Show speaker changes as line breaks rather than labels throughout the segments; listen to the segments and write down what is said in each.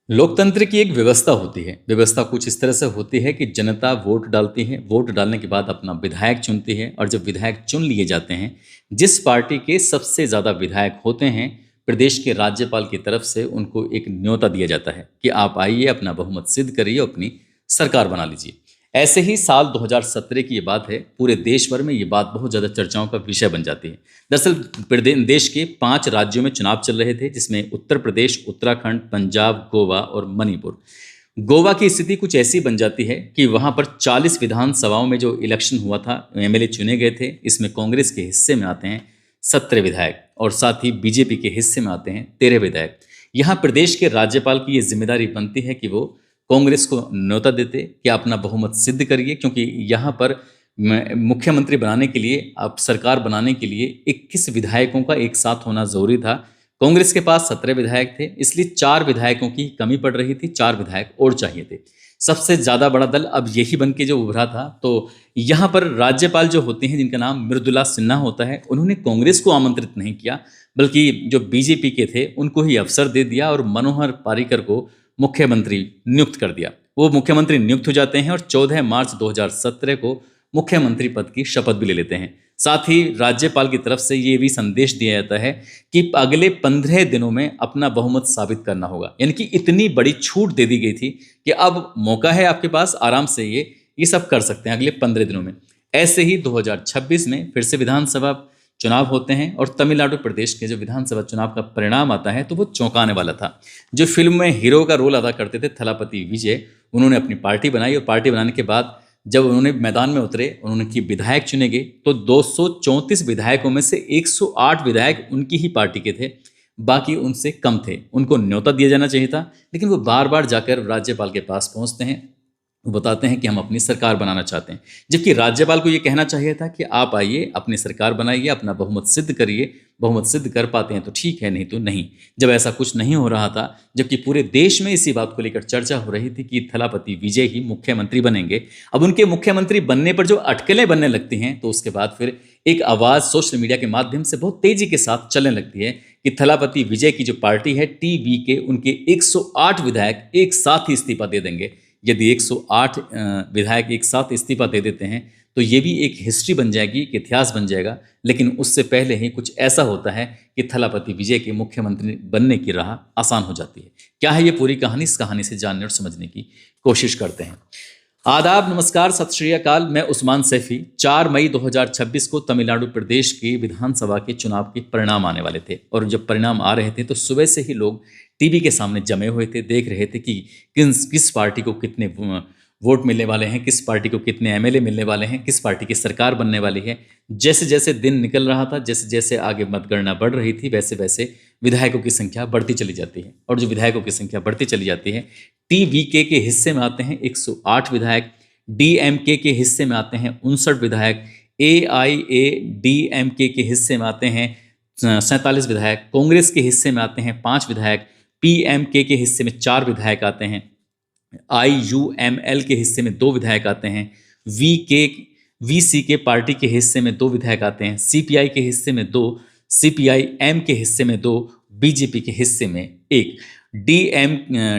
लोकतंत्र की एक व्यवस्था होती है। व्यवस्था कुछ इस तरह से होती है कि जनता वोट डालती है, वोट डालने के बाद अपना विधायक चुनती है और जब विधायक चुन लिए जाते हैं, जिस पार्टी के सबसे ज़्यादा विधायक होते हैं, प्रदेश के राज्यपाल की तरफ से उनको एक न्योता दिया जाता है कि आप आइए, अपना बहुमत सिद्ध करिए, अपनी सरकार बना लीजिए। ऐसे ही साल 2017 की ये बात है, पूरे देश भर में ये बात बहुत ज़्यादा चर्चाओं का विषय बन जाती है। दरअसल देश के 5 राज्यों में चुनाव चल रहे थे, जिसमें उत्तर प्रदेश, उत्तराखंड, पंजाब, गोवा और मणिपुर। गोवा की स्थिति कुछ ऐसी बन जाती है कि वहाँ पर 40 विधानसभाओं में जो इलेक्शन हुआ था, एमएलए चुने गए थे, इसमें कांग्रेस के हिस्से में आते हैं 17 विधायक और साथ ही बीजेपी के हिस्से में आते हैं 13 विधायक। यहाँ प्रदेश के राज्यपाल की ये जिम्मेदारी बनती है कि वो कांग्रेस को न्योता देते कि अपना बहुमत सिद्ध करिए, क्योंकि यहाँ पर मुख्यमंत्री बनाने के लिए, अब सरकार बनाने के लिए 21 विधायकों का एक साथ होना जरूरी था। कांग्रेस के पास 17 विधायक थे, इसलिए 4 विधायकों की कमी पड़ रही थी, 4 विधायक और चाहिए थे। सबसे ज्यादा बड़ा दल अब यही बन के जो उभरा था। तो यहाँ पर राज्यपाल जो होते हैं, जिनका नाम मृदुला सिन्हा होता है, उन्होंने कांग्रेस को आमंत्रित नहीं किया, बल्कि जो बीजेपी के थे उनको ही अवसर दे दिया और मनोहर पर्रिकर को मुख्यमंत्री नियुक्त कर दिया। वो मुख्यमंत्री नियुक्त हो जाते हैं और 14 मार्च 2017 को मुख्यमंत्री पद की शपथ भी ले लेते हैं। साथ ही राज्यपाल की तरफ से ये भी संदेश दिया जाता है कि अगले 15 दिनों में अपना बहुमत साबित करना होगा। यानी कि इतनी बड़ी छूट दे दी गई थी कि अब मौका है आपके पास, आराम से ये सब कर सकते हैं अगले 15 दिनों में। ऐसे ही 2026 में फिर से विधानसभा चुनाव होते हैं और तमिलनाडु प्रदेश के जो विधानसभा चुनाव का परिणाम आता है तो वो चौंकाने वाला था। जो फिल्म में हीरो का रोल अदा करते थे थलापति विजय, उन्होंने अपनी पार्टी बनाई और पार्टी बनाने के बाद जब उन्होंने मैदान में उतरे, उन्होंने की विधायक चुने गए तो 234 विधायकों में से 108 विधायक उनकी ही पार्टी के थे, बाकी उनसे कम थे। उनको न्योता दिया जाना चाहिए था, लेकिन वो बार बार जाकर राज्यपाल के पास पहुंचते हैं, वो बताते हैं कि हम अपनी सरकार बनाना चाहते हैं, जबकि राज्यपाल को ये कहना चाहिए था कि आप आइए, अपनी सरकार बनाइए, अपना बहुमत सिद्ध करिए। बहुमत सिद्ध कर पाते हैं तो ठीक है, नहीं तो नहीं। जब ऐसा कुछ नहीं हो रहा था, जबकि पूरे देश में इसी बात को लेकर चर्चा हो रही थी कि थलापति विजय ही मुख्यमंत्री बनेंगे, अब उनके मुख्यमंत्री बनने पर जो अटकलें बनने लगती हैं, तो उसके बाद फिर एक आवाज़ सोशल मीडिया के माध्यम से बहुत तेजी के साथ चलने लगती है कि थलापति विजय की जो पार्टी है टीवीके, उनके 108 विधायक एक साथ ही इस्तीफा दे देंगे। यदि 108 विधायक एक साथ इस्तीफा दे देते हैं तो ये भी एक हिस्ट्री बन जाएगी, एक इतिहास बन जाएगा। लेकिन उससे पहले ही कुछ ऐसा होता है कि थलापति विजय के मुख्यमंत्री बनने की राह आसान हो जाती है। क्या है ये पूरी कहानी? इस कहानी से जानने और समझने की कोशिश करते हैं। आदाब, नमस्कार, सत श्री अकाल। मैं उस्मान सैफी। 4 मई 2026 को तमिलनाडु प्रदेश की विधानसभा के चुनाव के परिणाम आने वाले थे और जब परिणाम आ रहे थे तो सुबह से ही लोग टीवी के सामने जमे हुए थे, देख रहे थे कि किस पार्टी को कितने वोट मिलने वाले हैं, किस पार्टी को कितने एमएलए मिलने वाले हैं, किस पार्टी की सरकार बनने वाली है। जैसे जैसे दिन निकल रहा था, जैसे जैसे आगे मतगणना बढ़ रही थी, वैसे वैसे विधायकों की संख्या बढ़ती चली जाती है और जो विधायकों की संख्या बढ़ती चली जाती है, टीवीके के हिस्से में आते हैं 108 विधायक, डीएमके के हिस्से में आते हैं 59 विधायक, एआईएडीएमके के हिस्से में आते हैं 47 विधायक, कांग्रेस के हिस्से में आते हैं 5 विधायक, पीएमके के हिस्से में 4 विधायक आते हैं, आईयूएमएल के हिस्से में 2 विधायक आते हैं, वीसी के पार्टी के हिस्से में 2 विधायक आते हैं, सीपीआई के हिस्से में 2, सीपीआईएम के हिस्से में 2, बीजेपी के हिस्से में 1,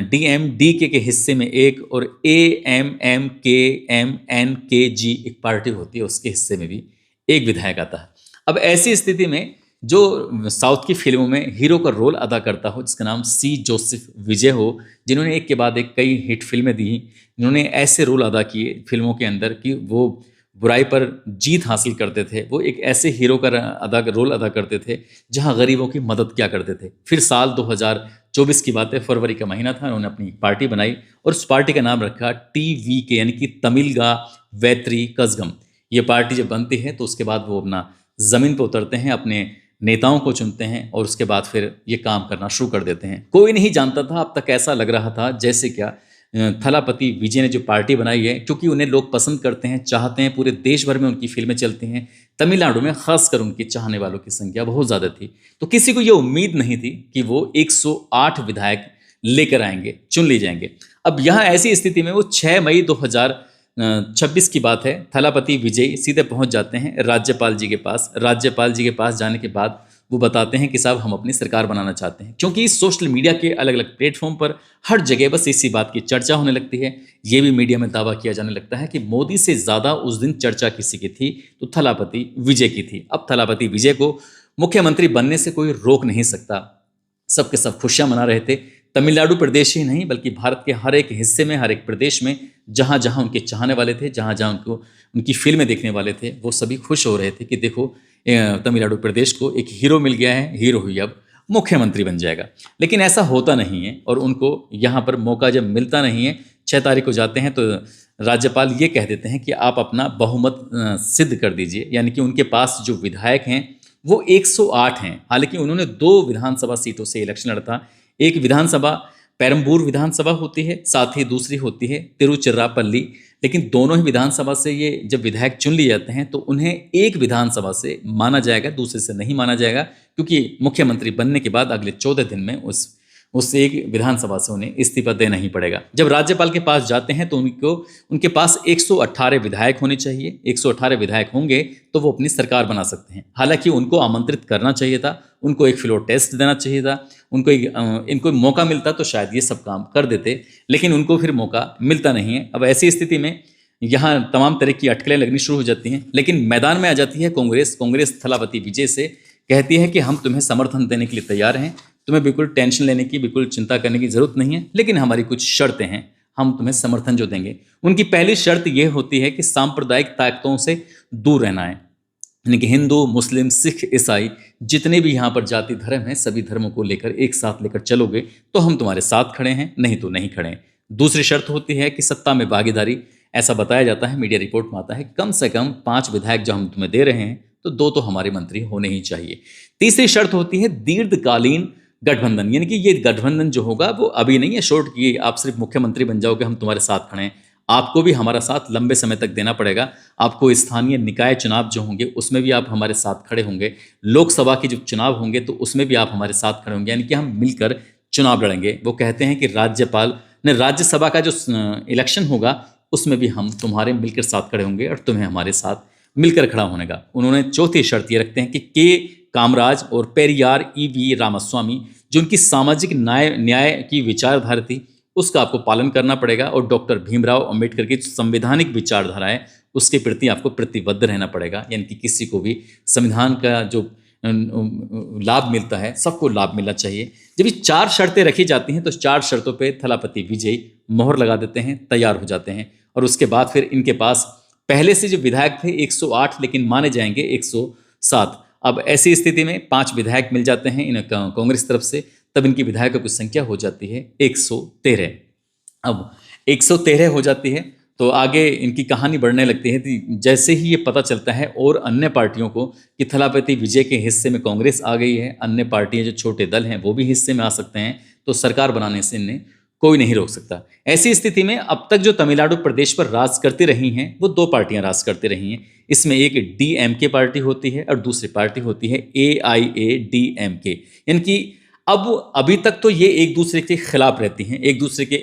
डीएमडीके के हिस्से में 1 और एएमएमकेएमएनकेजी एक पार्टी होती है, उसके हिस्से में भी 1 विधायक आता है। अब ऐसी स्थिति में जो साउथ की फिल्मों में हीरो का रोल अदा करता हो, जिसका नाम सी जोसेफ विजय हो, जिन्होंने एक के बाद एक कई हिट फिल्में दी, जिन्होंने ऐसे रोल अदा किए फिल्मों के अंदर कि वो बुराई पर जीत हासिल करते थे, वो एक ऐसे हीरो का रोल अदा करते थे जहां गरीबों की मदद क्या करते थे। फिर साल 2024 की बात है, फरवरी का महीना था, उन्होंने अपनी पार्टी बनाई और उस पार्टी का नाम रखा टीवीके, यानी कि तमिलगा वैत्री कज़गम। ये पार्टी जब बनती है तो उसके बाद वो अपना ज़मीन पर उतरते हैं, अपने नेताओं को चुनते हैं और उसके बाद फिर ये काम करना शुरू कर देते हैं। कोई नहीं जानता था, अब तक ऐसा लग रहा था जैसे क्या थलापति विजय ने जो पार्टी बनाई है, क्योंकि उन्हें लोग पसंद करते हैं, चाहते हैं, पूरे देश भर में उनकी फिल्में चलती हैं, तमिलनाडु में खासकर उनकी चाहने वालों की संख्या बहुत ज़्यादा थी, तो किसी को ये उम्मीद नहीं थी कि वो 108 विधायक लेकर आएंगे, चुन लिए जाएंगे। अब यहाँ ऐसी स्थिति में वो 6 मई 2026 की बात है, थलापति विजय सीधे पहुंच जाते हैं राज्यपाल जी के पास। राज्यपाल जी के पास जाने के बाद वो बताते हैं कि साहब हम अपनी सरकार बनाना चाहते हैं, क्योंकि इस सोशल मीडिया के अलग अलग प्लेटफॉर्म पर हर जगह बस इसी बात की चर्चा होने लगती है। ये भी मीडिया में दावा किया जाने लगता है कि मोदी से ज़्यादा उस दिन चर्चा किसी की थी तो थलापति विजय की थी। अब थलापति विजय को मुख्यमंत्री बनने से कोई रोक नहीं सकता। सबके सब खुशियां मना रहे थे। तमिलनाडु प्रदेश ही नहीं बल्कि भारत के हर एक हिस्से में, हर एक प्रदेश में जहाँ जहाँ उनके चाहने वाले थे, जहाँ जहाँ उनको उनकी फिल्में देखने वाले थे, वो सभी खुश हो रहे थे कि देखो तमिलनाडु प्रदेश को एक हीरो मिल गया है, हीरो ही अब मुख्यमंत्री बन जाएगा। लेकिन ऐसा होता नहीं है और उनको यहाँ पर मौका जब मिलता नहीं है, 6 तारीख को जाते हैं तो राज्यपाल ये कह देते हैं कि आप अपना बहुमत सिद्ध कर दीजिए। यानी कि उनके पास जो विधायक हैं वो 108 हैं। हालांकि उन्होंने 2 विधानसभा सीटों से इलेक्शन लड़ा था। एक विधानसभा पेरम्बूर विधानसभा होती है, साथ ही दूसरी होती है तिरुचिरापल्ली। लेकिन दोनों ही विधानसभा से ये जब विधायक चुन लिए जाते हैं तो उन्हें एक विधानसभा से माना जाएगा, दूसरे से नहीं माना जाएगा, क्योंकि मुख्यमंत्री बनने के बाद अगले 14 दिन में उस एक विधानसभा से उन्हें इस्तीफा देना ही पड़ेगा। जब राज्यपाल के पास जाते हैं तो उनके पास 118 विधायक होने चाहिए। 118 विधायक होंगे तो वो अपनी सरकार बना सकते हैं। हालांकि उनको आमंत्रित करना चाहिए था, उनको एक फ्लोर टेस्ट देना चाहिए था, इनको मौका मिलता तो शायद ये सब काम कर देते, लेकिन उनको फिर मौका मिलता नहीं है। अब ऐसी स्थिति में यहाँ तमाम तरह की अटकलें लगनी शुरू हो जाती हैं। लेकिन मैदान में आ जाती है कांग्रेस थलापति विजय से कहती है कि हम तुम्हें समर्थन देने के लिए तैयार हैं, तुम्हें बिल्कुल टेंशन लेने की, बिल्कुल चिंता करने की ज़रूरत नहीं है, लेकिन हमारी कुछ शर्तें हैं, हम तुम्हें समर्थन जो देंगे। उनकी पहली शर्त यह होती है कि सांप्रदायिक ताकतों से दूर रहना है। यानी कि हिंदू, मुस्लिम, सिख, ईसाई जितने भी यहाँ पर जाति धर्म हैं, सभी धर्मों को लेकर एक साथ लेकर चलोगे तो हम तुम्हारे साथ खड़े हैं, नहीं तो नहीं खड़े हैं। दूसरी शर्त होती है कि सत्ता में भागीदारी। ऐसा बताया जाता है, मीडिया रिपोर्ट में आता है, कम से कम 5 विधायक जो हम तुम्हें दे रहे हैं तो 2 तो हमारे मंत्री होने ही चाहिए। तीसरी शर्त होती है दीर्घकालीन गठबंधन। यानी कि ये गठबंधन जो होगा वो अभी नहीं है शॉर्ट की आप सिर्फ मुख्यमंत्री बन जाओगे, हम तुम्हारे साथ खड़े हैं। आपको भी हमारा साथ लंबे समय तक देना पड़ेगा। आपको स्थानीय निकाय चुनाव जो होंगे उसमें भी आप हमारे साथ खड़े होंगे। लोकसभा के जो चुनाव होंगे तो उसमें भी आप हमारे साथ खड़े होंगे, यानी कि हम मिलकर चुनाव लड़ेंगे। वो कहते हैं कि राज्यपाल ने राज्यसभा का जो इलेक्शन होगा उसमें भी हम तुम्हारे मिलकर साथ खड़े होंगे और तुम्हें हमारे साथ मिलकर खड़ा होने का। उन्होंने चौथी शर्त ये रखते हैं कि के कामराज और पेरियार ईवी रामास्वामी जो उनकी सामाजिक न्याय की विचारधारा थी उसका आपको पालन करना पड़ेगा, और डॉक्टर भीमराव अंबेडकर की संवैधानिक विचारधारा है उसके प्रति आपको प्रतिबद्ध रहना पड़ेगा। यानी कि किसी को भी संविधान का जो लाभ मिलता है सबको लाभ मिलना चाहिए। जब ये 4 शर्तें रखी जाती हैं तो 4 शर्तों पे थलापति विजय मोहर लगा देते हैं, तैयार हो जाते हैं। और उसके बाद फिर इनके पास पहले से जो विधायक थे 108 लेकिन माने जाएंगे 107। अब ऐसी स्थिति में 5 विधायक मिल जाते हैं इन कांग्रेस तरफ से, तब इनकी विधायकों की संख्या हो जाती है 113। अब 113 हो जाती है तो आगे इनकी कहानी बढ़ने लगती है। जैसे ही ये पता चलता है और अन्य पार्टियों को कि थलापति विजय के हिस्से में कांग्रेस आ गई है, अन्य पार्टियां जो छोटे दल हैं वो भी हिस्से में आ सकते हैं, तो सरकार बनाने से इन्हें कोई नहीं रोक सकता। ऐसी स्थिति में अब तक जो तमिलनाडु प्रदेश पर राज करती रही हैं वो 2 पार्टियां राज करती रही हैं। इसमें एक डीएमके पार्टी होती है और दूसरी पार्टी होती है AIADMK। यानी कि अब अभी तक तो ये एक दूसरे के खिलाफ रहती हैं, एक दूसरे के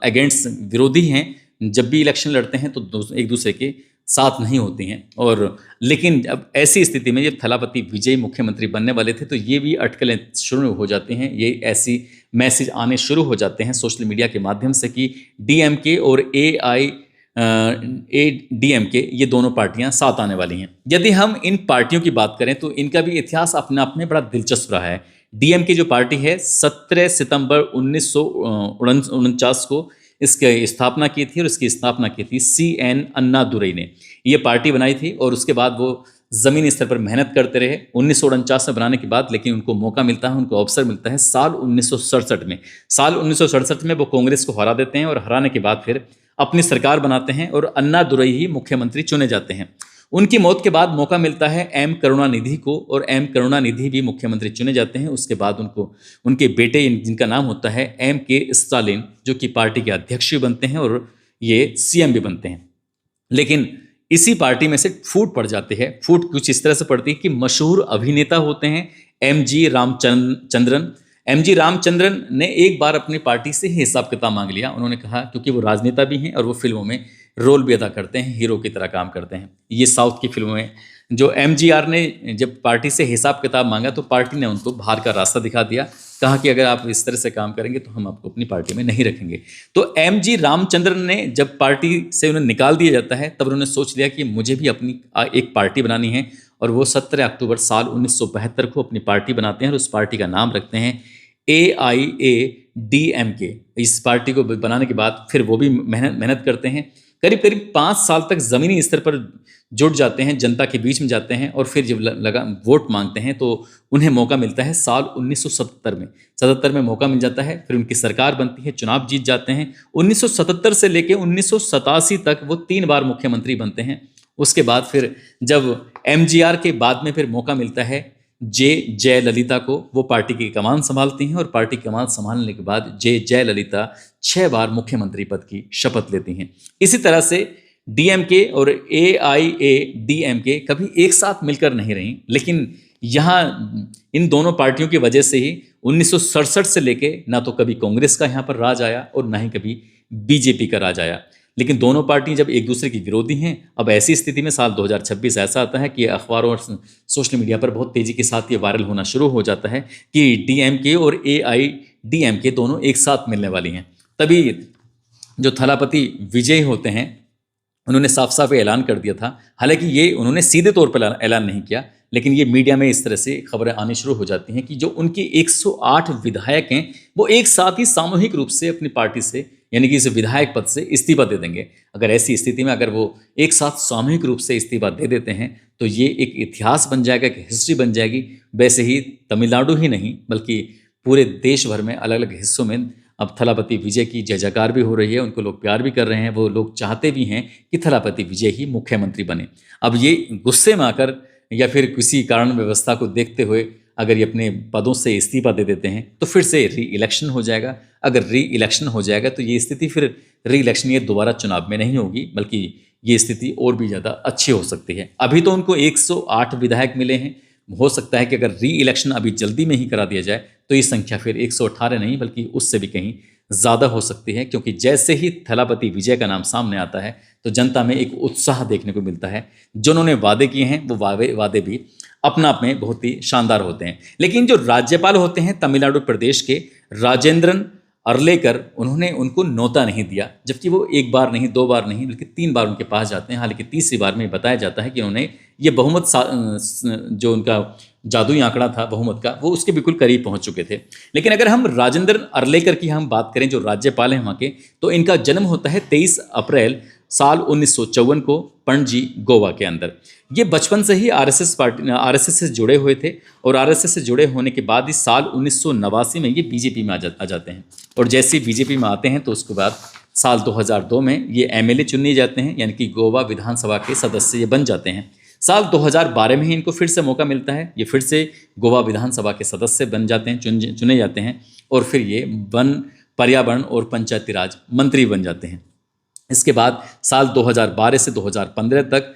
अगेंस्ट विरोधी हैं। जब भी इलेक्शन लड़ते हैं तो एक दूसरे के साथ नहीं होती हैं। और लेकिन अब ऐसी स्थिति में जब थलापति विजय मुख्यमंत्री बनने वाले थे तो ये भी अटकलें शुरू हो जाती हैं। ये ऐसी मैसेज आने शुरू हो जाते हैं सोशल मीडिया के माध्यम से कि DMK और AIADMK ये दोनों पार्टियां साथ आने वाली हैं। यदि हम इन पार्टियों की बात करें तो इनका भी इतिहास अपने आप में बड़ा दिलचस्प रहा है। DMK जो पार्टी है 17 सितंबर 1949 को इसकी स्थापना की थी और इसकी स्थापना की थी CN अन्नादुरई ने। ये पार्टी बनाई थी और उसके बाद वो ज़मीनी स्तर पर मेहनत करते रहे 1949 में बनाने के बाद। लेकिन उनको मौका मिलता है, उनको अवसर मिलता है साल 1967 में। साल 1967 में वो कांग्रेस को हरा देते हैं और हराने के बाद फिर अपनी सरकार बनाते हैं और अन्नादुरई ही मुख्यमंत्री चुने जाते हैं। उनकी मौत के बाद मौका मिलता है M करुणानिधि को और M करुणानिधि भी मुख्यमंत्री चुने जाते हैं। उसके बाद उनको उनके बेटे जिनका नाम होता है MK स्टालिन जो कि पार्टी के अध्यक्ष भी बनते हैं और ये CM भी बनते हैं। लेकिन इसी पार्टी में से फूट पड़ जाती है। फूट कुछ इस तरह से पड़ती है कि मशहूर अभिनेता होते हैं MG रामचंद्रन। MG रामचंद्रन ने एक बार अपनी पार्टी से ही हिसाब किताब मांग लिया। उन्होंने कहा, क्योंकि वो राजनेता भी हैं और वो फिल्मों में रोल भी अदा करते हैं, हीरो की तरह काम करते हैं। ये साउथ की फिल्मों में जो एमजीआर ने जब पार्टी से हिसाब किताब मांगा तो पार्टी ने उनको बाहर का रास्ता दिखा दिया, कहा कि अगर आप इस तरह से काम करेंगे तो हम आपको अपनी पार्टी में नहीं रखेंगे। तो एमजी रामचंद्रन ने जब पार्टी से उन्हें निकाल दिया जाता है तब उन्होंने सोच लिया कि मुझे भी अपनी एक पार्टी बनानी है, और वो 17 अक्टूबर साल 1972 को अपनी पार्टी बनाते हैं और उस पार्टी का नाम रखते हैं AIADMK। इस पार्टी को बनाने के बाद फिर वो भी मेहनत करते हैं, करीब करीब 5 साल तक ज़मीनी स्तर पर जुट जाते हैं, जनता के बीच में जाते हैं, और फिर जब लगा वोट मांगते हैं तो उन्हें मौका मिलता है साल 1977 में। 77 में मौका मिल जाता है, फिर उनकी सरकार बनती है, चुनाव जीत जाते हैं। 1977 से लेकर 1987 तक वो 3 बार मुख्यमंत्री बनते हैं। उसके बाद फिर जब एमजीआर के बाद में फिर मौका मिलता है जयललिता को, वो पार्टी की कमान संभालती हैं, और पार्टी की कमान संभालने के बाद जयललिता 6 बार मुख्यमंत्री पद की शपथ लेती हैं। इसी तरह से डीएमके और AIADMK कभी एक साथ मिलकर नहीं रही, लेकिन यहाँ इन दोनों पार्टियों की वजह से ही 1967 से लेके ना तो कभी कांग्रेस का यहाँ पर राज आया और ना ही कभी बीजेपी का राज आया। लेकिन दोनों पार्टियां जब एक दूसरे की विरोधी हैं, अब ऐसी स्थिति में साल 2026 ऐसा आता है कि अखबारों और सोशल मीडिया पर बहुत तेज़ी के साथ ये वायरल होना शुरू हो जाता है कि डीएमके और AIADMK दोनों एक साथ मिलने वाली हैं। तभी जो थलापति विजय होते हैं उन्होंने साफ साफ ऐलान कर दिया था, हालांकि ये उन्होंने सीधे तौर पर ऐलान नहीं किया, लेकिन ये मीडिया में इस तरह से खबरें आनी शुरू हो जाती हैं कि जो उनके 108 विधायक हैं वो एक साथ ही सामूहिक रूप से अपनी पार्टी से, यानी कि इस विधायक पद से इस्तीफा दे देंगे। अगर ऐसी स्थिति में अगर वो एक साथ सामूहिक रूप से इस्तीफा दे देते हैं तो ये एक इतिहास बन जाएगा, एक हिस्ट्री बन जाएगी। वैसे ही तमिलनाडु ही नहीं बल्कि पूरे देश भर में अलग अलग हिस्सों में अब थलापति विजय की जय जयकार भी हो रही है, उनको लोग प्यार भी कर रहे हैं, वो लोग चाहते भी हैं कि थलापति विजय ही मुख्यमंत्री बने। अब ये गुस्से में आकर या फिर किसी कारण व्यवस्था को देखते हुए अगर ये अपने पदों से इस्तीफा दे देते हैं तो फिर से री इलेक्शन हो जाएगा। अगर री इलेक्शन हो जाएगा तो ये स्थिति फिर री इलेक्शन ये दोबारा चुनाव में नहीं होगी, बल्कि ये स्थिति और भी ज़्यादा अच्छी हो सकती है। अभी तो उनको 108 विधायक मिले हैं, हो सकता है कि अगर री इलेक्शन अभी जल्दी में ही करा दिया जाए तो ये संख्या फिर 118 नहीं बल्कि उससे भी कहीं ज़्यादा हो सकती है, क्योंकि जैसे ही थलापति विजय का नाम सामने आता है तो जनता में एक उत्साह देखने को मिलता है। जो उन्होंने वादे किए हैं वो वादे भी अपना आप में बहुत ही शानदार होते हैं। लेकिन जो राज्यपाल होते हैं तमिलनाडु प्रदेश के, राजेंद्रन अर्लेकर, उन्होंने उनको न्योता नहीं दिया, जबकि वो एक बार नहीं, 2 बार नहीं बल्कि 3 बार उनके पास जाते हैं। हालांकि तीसरी बार में बताया जाता है कि उन्होंने ये बहुमत जो उनका जादुई आंकड़ा था बहुमत का, वो उसके बिल्कुल करीब पहुंच चुके थे। लेकिन अगर हम राजेंद्र अर्लेकर की हम बात करें जो राज्यपाल हैं वहाँ के, तो इनका जन्म होता है 23 अप्रैल साल 1954 को पणजी गोवा के अंदर। ये बचपन से ही आरएसएस से जुड़े हुए थे, और आरएसएस से जुड़े होने के बाद ही साल 1989 में ये बीजेपी में आ जाते हैं। और जैसे ही बीजेपी में आते हैं तो उसके बाद साल 2002 में ये एमएलए चुने जाते हैं, यानी कि गोवा विधानसभा के सदस्य ये बन जाते हैं। साल 2012 में ही इनको फिर से मौका मिलता है, ये फिर से गोवा विधानसभा के सदस्य बन जाते हैं, चुने जाते हैं, और फिर ये वन, पर्यावरण और पंचायती राज मंत्री बन जाते हैं। इसके बाद साल 2012 से 2015 तक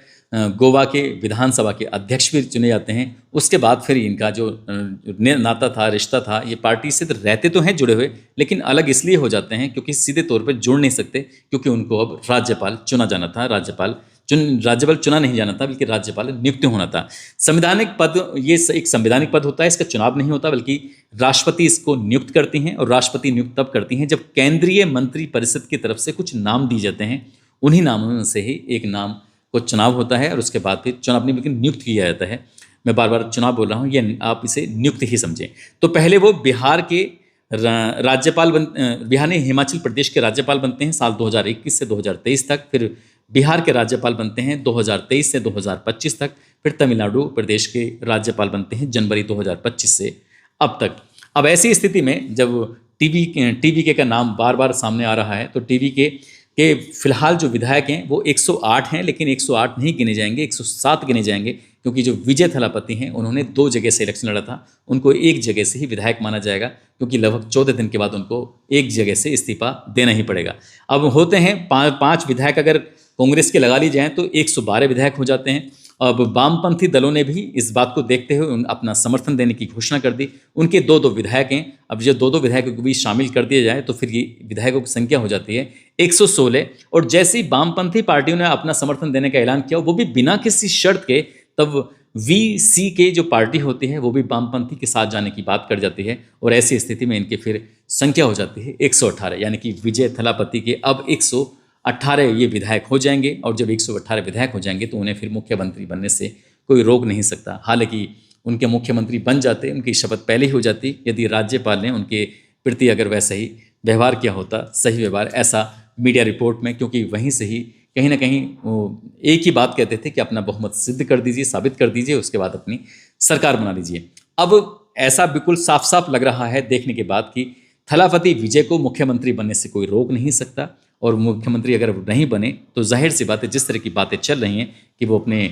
गोवा के विधानसभा के अध्यक्ष भी चुने जाते हैं। उसके बाद फिर इनका जो नाता था, रिश्ता था, ये पार्टी से रहते तो हैं जुड़े हुए, लेकिन अलग इसलिए हो जाते हैं क्योंकि सीधे तौर पर जुड़ नहीं सकते, क्योंकि उनको अब राज्यपाल चुना जाना था। राज्यपाल चुना नहीं जाना था बल्कि राज्यपाल नियुक्त होना था। संवैधानिक पद, ये एक संवैधानिक पद होता है, इसका चुनाव नहीं होता बल्कि राष्ट्रपति इसको नियुक्त करती हैं, और राष्ट्रपति नियुक्त तब करती हैं जब केंद्रीय मंत्री परिषद की तरफ से कुछ नाम दिए जाते हैं। उन्हीं नामों में से ही एक नाम को चुनाव होता है, और उसके बाद फिर चुनाव नहीं बल्कि नियुक्त किया जाता है। मैं बार बार चुनाव बोल रहा हूँ, ये आप इसे नियुक्त ही समझें। तो पहले वो बिहार के राज्यपाल बिहार ने हिमाचल प्रदेश के राज्यपाल बनते हैं साल 2021 से 2023 तक, फिर बिहार के राज्यपाल बनते हैं 2023 से 2025 तक, फिर तमिलनाडु प्रदेश के राज्यपाल बनते हैं जनवरी 2025 से अब तक। अब ऐसी स्थिति में जब टीवीके का नाम बार बार सामने आ रहा है, तो टीवीके के फिलहाल जो विधायक हैं वो 108 हैं, लेकिन 108 नहीं गिने जाएंगे, 107 गिने जाएंगे, क्योंकि जो विजय थलापति हैं उन्होंने 2 जगह से इलेक्शन लड़ा था, उनको एक जगह से ही विधायक माना जाएगा, क्योंकि लगभग 14 दिन के बाद उनको एक जगह से इस्तीफा देना ही पड़ेगा। अब होते हैं 5 विधायक अगर कांग्रेस के लगा ली जाएँ तो 112 विधायक हो जाते हैं। अब वामपंथी दलों ने भी इस बात को देखते हुए अपना समर्थन देने की घोषणा कर दी। उनके 2-2 विधायक हैं, अब जो 2-2 विधायकों को भी शामिल कर दिया जाए तो फिर ये विधायकों की संख्या हो जाती है 116। और जैसे ही वामपंथी पार्टियों ने अपना समर्थन देने का ऐलान किया, वो भी बिना किसी शर्त के तब VC के जो पार्टी होती है वो भी वामपंथी के साथ जाने की बात कर जाती है और ऐसी स्थिति में इनकी फिर संख्या हो जाती है 118, यानी कि विजय थलापति के अब 118 ये विधायक हो जाएंगे और जब 118 विधायक हो जाएंगे तो उन्हें फिर मुख्यमंत्री बनने से कोई रोक नहीं सकता। हालांकि उनके मुख्यमंत्री बन जाते, उनकी शपथ पहले ही हो जाती यदि राज्यपाल ने उनके प्रति अगर वैसा ही व्यवहार किया होता, सही व्यवहार, ऐसा मीडिया रिपोर्ट में, क्योंकि वहीं से ही कहीं ना कहीं वो एक ही बात कहते थे कि अपना बहुमत सिद्ध कर दीजिए, साबित कर दीजिए, उसके बाद अपनी सरकार बना लीजिए। अब ऐसा बिल्कुल साफ साफ लग रहा है देखने के बाद कि थलापति विजय को मुख्यमंत्री बनने से कोई रोक नहीं सकता और मुख्यमंत्री अगर नहीं बने तो जाहिर सी बात है जिस तरह की बातें चल रही हैं कि वो अपने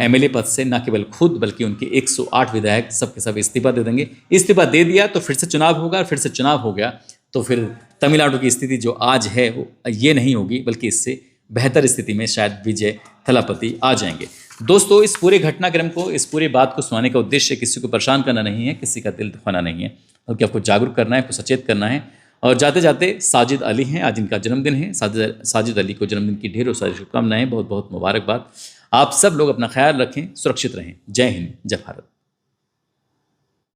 MLA पद से न केवल खुद बल्कि उनके 108 विधायक सब के सब इस्तीफा दे देंगे। इस्तीफा दे दिया तो फिर से चुनाव होगा, फिर से चुनाव हो गया तो फिर तमिलनाडु की स्थिति जो आज है वो ये नहीं होगी, बल्कि इससे बेहतर स्थिति में शायद विजय थलापति आ जाएंगे। दोस्तों, इस पूरे घटनाक्रम को, इस पूरी बात को सुनाने का उद्देश्य किसी को परेशान करना नहीं है, किसी का दिल दुखाना नहीं है, बल्कि आपको जागरूक करना है, आपको सचेत करना है। और जाते जाते साजिद अली हैं, आज इनका जन्मदिन है। साजिद अली को जन्मदिन की ढेरों सारी शुभकामनाएं, बहुत बहुत मुबारकबाद। आप सब लोग अपना ख्याल रखें, सुरक्षित रहें। जय हिंद, जय भारत।